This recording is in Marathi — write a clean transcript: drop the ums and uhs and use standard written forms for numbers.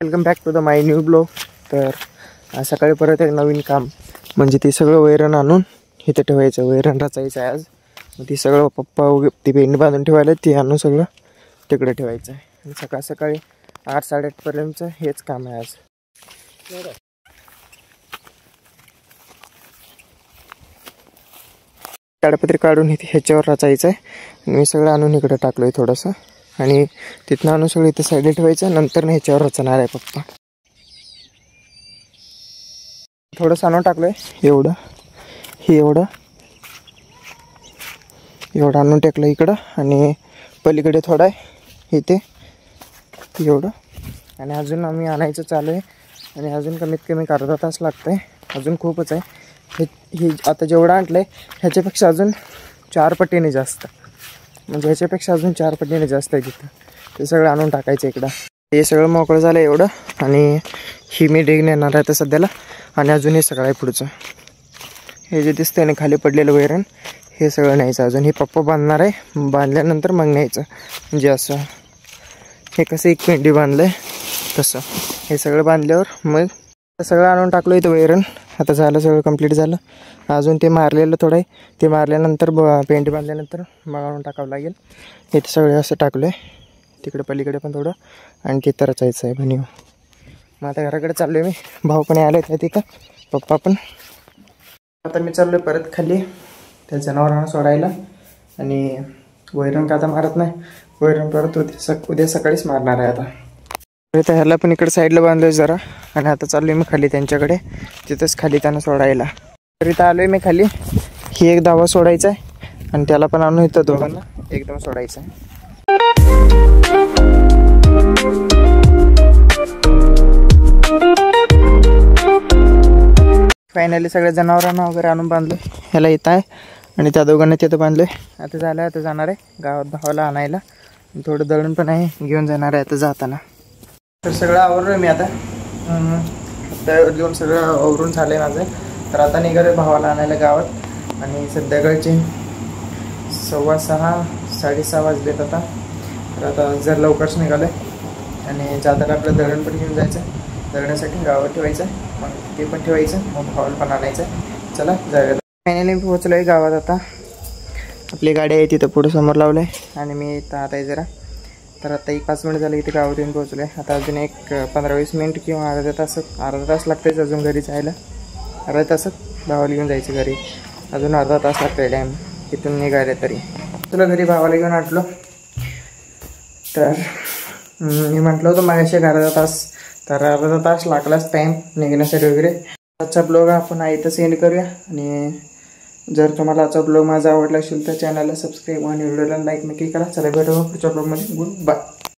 Welcome back to the my new blog. तर सकाळी परत एक नवीन काम म्हणजे ते सगळं वैरण आणून इथे ठेवायचं, वैरण रचायचं आहे आज। मग ती सगळं पप्पा ती पेंड बांधून ठेवायला ती आणून सगळं तिकडे ठेवायचं आहे। आणि सकाळ सकाळी 8-8:30 पर्यंतचं हेच काम आहे आज। ताडपत्री काढून इथे ह्याच्यावर रचायचं आहे। मी सगळं आणून इकडे टाकलं आहे थोडंसं आणि तिथनं आणून सगळं इथे साईडला ठेवायचं। नंतर ह्याच्यावर रचणार आहे पप्पा। थोडंसं आणून टाकलं आहे एवढं, हे एवढं आणून टाकलं इकडं आणि पलीकडे थोडं आहे इथे एवढं। आणि अजून आम्ही आणायचं चालू आहे आणि अजून कमीत कमी अर्धा तास लागतं आहे, अजून खूपच आहे। हे आता जेवढं आणलं आहे ह्याच्यापेक्षा अजून 4 पटीने जास्त, म्हणजे ह्याच्यापेक्षा अजून 4 पटीने जास्त आहे तिथं। ते सगळं आणून टाकायचं इकडं। हे सगळं मोकळं झालं एवढं आणि ही मी ढीग नेणार आहे तर सध्याला। आणि अजून हे सगळं आहे पुढचं, हे जे दिसतंय ना खाली पडलेलं वैरण, हे सगळं न्यायचं अजून। हे पप्पा बांधणार आहे, बांधल्यानंतर मग न्यायचं। म्हणजे असं हे कसं एक पेंडी बांधलं आहे तसं हे सगळं बांधल्यावर मग सगळं आणून टाकलं इथं वैरण। आता झालं सगळं कंप्लीट झालं। अजून ते मारलेलं थोडं आहे, ते मारल्यानंतर पेंडी बांधल्यानंतर मग आणून टाकावं लागेल। हे सगळं असं टाकलं आहे, तिकडे पलीकडे पण थोडं आणि तिथं रचायचं आहे भणीव। मग आता घराकडे चाललो आहे मी, भाऊ पण आले आहेत तिथं, पप्पा पण। आता मी चाललो आहे परत खाली त्या जनावरांना सोडायला। आणि वैरण का आता मारत नाही, वैरण परत उद्या सकाळीच मारणार आहे आता। तर ह्याला पण इकडे साईडला बांधलं आहे जरा आणि आता चाललो आहे मी खाली त्यांच्याकडे, तिथंच खाली त्यांना सोडायला। तर इथं आलो आहे मी खाली, ही एक धावा सोडायचा आहे आणि त्याला पण आणून इथं दोघांना एकदम सोडायचं आहे। फायनली सगळ्या जनावरांना वगैरे आणून बांधलं, ह्याला इथं आहे आणि त्या दोघांना तिथं बांधलं आहे। आता झालं, आता जाणार आहे गावात भावाला आणायला, थोडं दळण पण आहे घेऊन जाणार आहे आता जाताना। तर सगळं आवरलं मी आता, घेऊन सगळं आवरून झालं आहे माझं। तर आता निघालं भावाला आणायला गावात आणि संध्याकाळचे 6:15-6:30 वाजलेत आता। तर आता जर लवकरच निघालं आहे आणि जाताना आपलं दळण पण घेऊन जायचं, दळण्यासाठी गावात ठेवायचं, मग ते पण ठेवायचं, मग भावाला पण आणायचं। चला जाऊया। फायनली पोहोचलो आहे गावात आता। आपली गाडी आहे तिथं पुढं समोर लावलं आहे आणि मी इथं आता आहे जरा। तर आता 1-5 मिनिट झालं इथे गावात येऊन पोहोचलो आहे। आता अजून एक 15-20 मिनिट किंवा अर्धा तास लागतेच अजून घरी जायला। अर्धा तासात भावाला घेऊन जायचं घरी, अजून अर्धा तास लागतो टाईम इथून निघायला तरी। तुला घरी भावाला घेऊन आटलो, तर मी म्हटलं होतं मागाशी अर्धा तास, तर अर्धा तास लागलाच टाईम निघण्यासाठी वगैरे। आजचा ब्लॉग आपण इथं सेंड करूया आणि जर तुम्हाला आजचा ब्लॉग माझा आवडला असेल तर चॅनलला सबस्क्राईब आणि व्हिडिओला लाईक नक्की करा। चला भेटू पुढच्या ब्लॉगमध्ये, गुड बाय।